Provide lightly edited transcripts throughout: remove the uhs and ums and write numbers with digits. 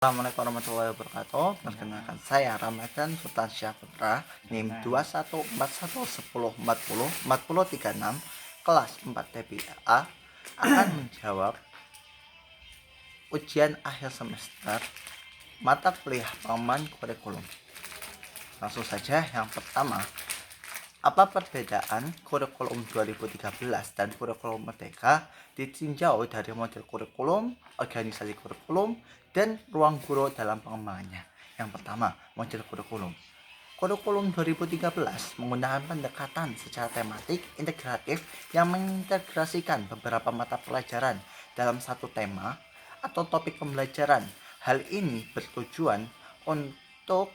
Assalamualaikum warahmatullahi wabarakatuh. Perkenalkan saya Ramadan Sultan Syahputra, NIM 214110404036 kelas 4 TPA akan menjawab ujian akhir semester mata kuliah pengembangan kurikulum. Langsung saja, yang pertama, apa perbedaan kurikulum 2013 dan kurikulum Merdeka ditinjau dari model kurikulum, organisasi kurikulum, dan ruang guru dalam pengembangannya? Yang pertama, model kurikulum. Kurikulum 2013 menggunakan pendekatan secara tematik integratif yang mengintegrasikan beberapa mata pelajaran dalam satu tema atau topik pembelajaran. Hal ini bertujuan untuk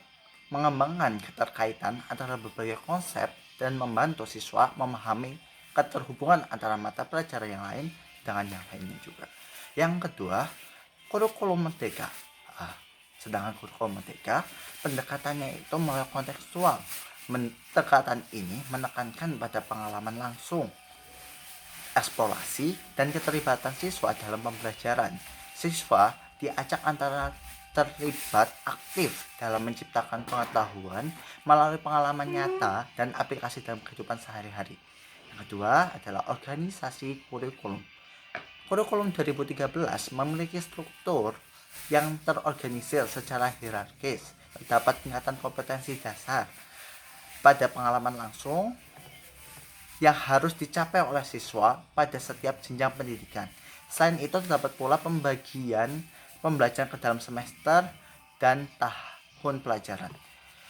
mengembangkan keterkaitan antara berbagai konsep dan membantu siswa memahami keterhubungan antara mata pelajaran yang lain dengan yang lainnya juga. Yang kedua, kurikulum Merdeka. Sedangkan kurikulum Merdeka, pendekatannya itu melalui kontekstual. Pendekatan ini menekankan pada pengalaman langsung, eksplorasi, dan keterlibatan siswa dalam pembelajaran. Siswa diajak antara terlibat aktif dalam menciptakan pengetahuan melalui pengalaman nyata dan aplikasi dalam kehidupan sehari-hari. Yang kedua adalah organisasi kurikulum. Kurikulum 2013 memiliki struktur yang terorganisir secara hierarkis, terdapat tingkatan kompetensi dasar pada pengalaman langsung yang harus dicapai oleh siswa pada setiap jenjang pendidikan. Selain itu, terdapat pula pembagian pembelajaran ke dalam semester dan tahun pelajaran.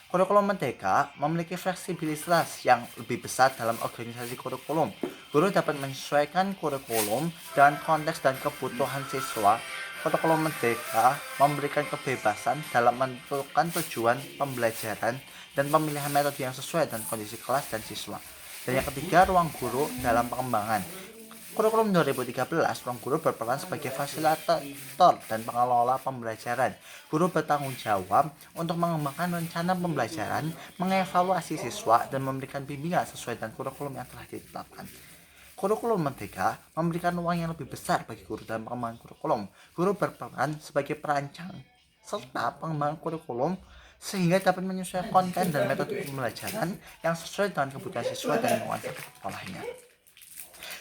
Kurikulum Merdeka memiliki fleksibilitas yang lebih besar dalam organisasi kurikulum. Guru dapat menyesuaikan kurikulum dengan konteks dan kebutuhan siswa. Kurikulum Merdeka memberikan kebebasan dalam menentukan tujuan pembelajaran dan pemilihan metode yang sesuai dengan kondisi kelas dan siswa. Dan yang ketiga, ruang guru dalam pengembangan. Kurikulum 2013, ruang guru berperan sebagai fasilitator dan pengelola pembelajaran. Guru bertanggung jawab untuk mengembangkan rencana pembelajaran, mengevaluasi siswa, dan memberikan bimbingan sesuai dengan kurikulum yang telah ditetapkan. Kurikulum Merdeka memberikan ruang yang lebih besar bagi guru dalam pengembangan kurikulum. Guru berperan sebagai perancang serta pengembangan kurikulum sehingga dapat menyesuaikan konten dan metode pembelajaran yang sesuai dengan kebutuhan siswa dan lingkungan sekolahnya.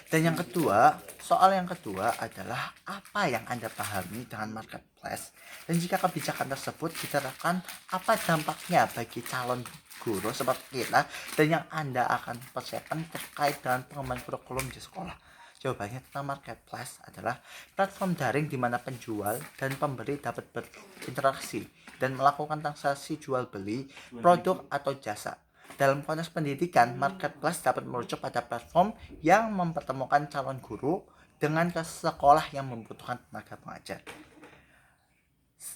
Dan yang kedua, soal yang kedua adalah apa yang Anda pahami dengan marketplace, dan jika kebijakan tersebut diterapkan, apa dampaknya bagi calon guru seperti kita dan yang Anda akan persiapkan terkait dengan pengembangan kurikulum di sekolah. Jawabannya tentang marketplace adalah platform daring di mana penjual dan pembeli dapat berinteraksi dan melakukan transaksi jual beli produk atau jasa. Dalam konteks pendidikan, marketplace dapat merujuk pada platform yang mempertemukan calon guru dengan sekolah yang membutuhkan tenaga pengajar.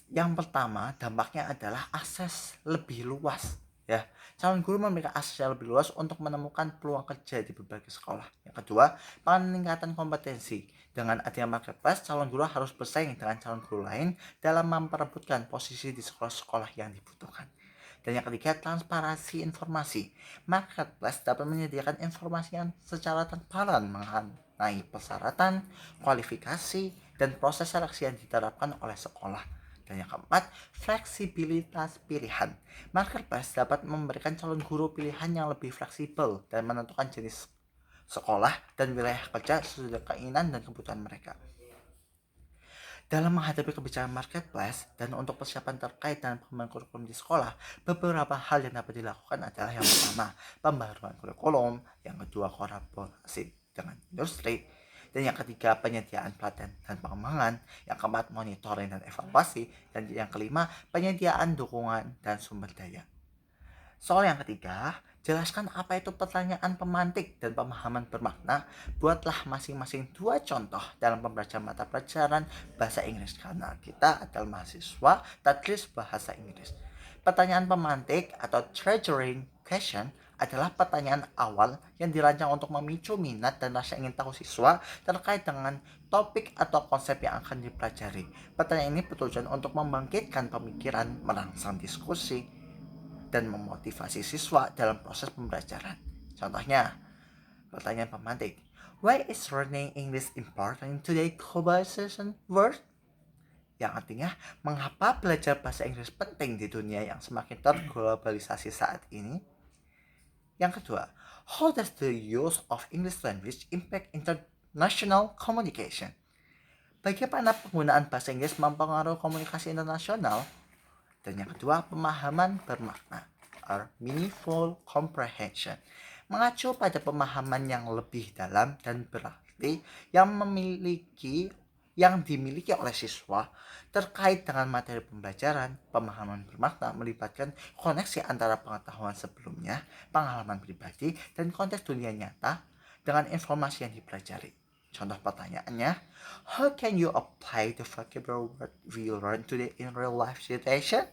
Yang pertama, dampaknya adalah akses lebih luas. Ya, calon guru memiliki akses yang lebih luas untuk menemukan peluang kerja di berbagai sekolah. Yang kedua, peningkatan kompetensi. Dengan adanya marketplace, calon guru harus bersaing dengan calon guru lain dalam memperebutkan posisi di sekolah-sekolah yang dibutuhkan. Dan yang ketiga, transparansi informasi. Marketplace dapat menyediakan informasi yang secara transparan mengenai persyaratan, kualifikasi, dan proses seleksi yang diterapkan oleh sekolah. Dan yang keempat, fleksibilitas pilihan. Marketplace dapat memberikan calon guru pilihan yang lebih fleksibel dan menentukan jenis sekolah dan wilayah kerja sesuai keinginan dan kebutuhan mereka. Dalam menghadapi kebijakan marketplace dan untuk persiapan terkait dengan pengembangan kurikulum di sekolah, beberapa hal yang dapat dilakukan adalah yang pertama, pembaruan kurikulum, yang kedua, kolaborasi dengan industri, dan yang ketiga, penyediaan pelatihan dan pengembangan, yang keempat, monitoring dan evaluasi, dan yang kelima, penyediaan dukungan dan sumber daya. Soal yang ketiga, jelaskan apa itu pertanyaan pemantik dan pemahaman bermakna. Buatlah masing-masing 2 contoh dalam pembelajaran mata pelajaran bahasa Inggris karena kita adalah mahasiswa tadris bahasa Inggris. Pertanyaan pemantik atau triggering question adalah pertanyaan awal yang dirancang untuk memicu minat dan rasa ingin tahu siswa terkait dengan topik atau konsep yang akan dipelajari. Pertanyaan ini bertujuan untuk membangkitkan pemikiran, merangsang diskusi, dan memotivasi siswa dalam proses pembelajaran. Contohnya, pertanyaan pemantik. Why is learning English important in today's globalization world? Yang artinya, mengapa belajar bahasa Inggris penting di dunia yang semakin terglobalisasi saat ini? Yang kedua, how does the use of English language impact international communication? Bagaimana penggunaan bahasa Inggris mempengaruhi komunikasi internasional? Dan yang kedua, pemahaman bermakna or meaningful comprehension. Mengacu pada pemahaman yang lebih dalam dan berarti yang dimiliki oleh siswa terkait dengan materi pembelajaran. Pemahaman bermakna melibatkan koneksi antara pengetahuan sebelumnya, pengalaman pribadi, dan konteks dunia nyata dengan informasi yang dipelajari. Contoh pertanyaannya, how can you apply the vocabulary word we learn today in real life situation?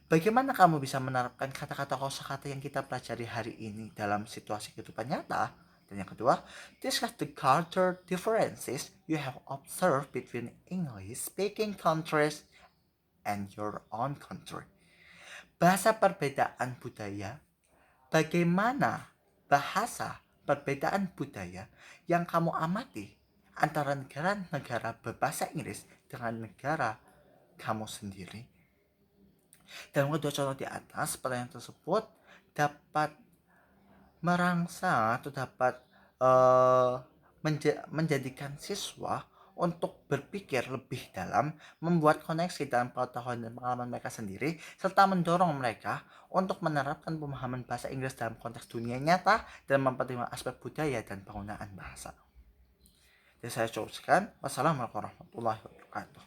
Bagaimana kamu bisa menerapkan kata-kata kosakata yang kita pelajari hari ini dalam situasi kehidupan nyata? Dan yang kedua, discuss the culture differences you have observed between English speaking countries and your own country. Bahasa perbedaan budaya, bagaimana bahasa perbedaan budaya yang kamu amati antara negara-negara berbahasa Inggris dengan negara kamu sendiri? Dalam kedua contoh di atas, pertanyaan tersebut dapat merangsang atau dapat menjadikan siswa untuk berpikir lebih dalam, membuat koneksi dalam pengetahuan dan pengalaman mereka sendiri, serta mendorong mereka untuk menerapkan pemahaman bahasa Inggris dalam konteks dunia nyata dan mempertimbangkan aspek budaya dan penggunaan bahasa. Jadi saya cukupkan. Wassalamualaikum warahmatullahi wabarakatuh.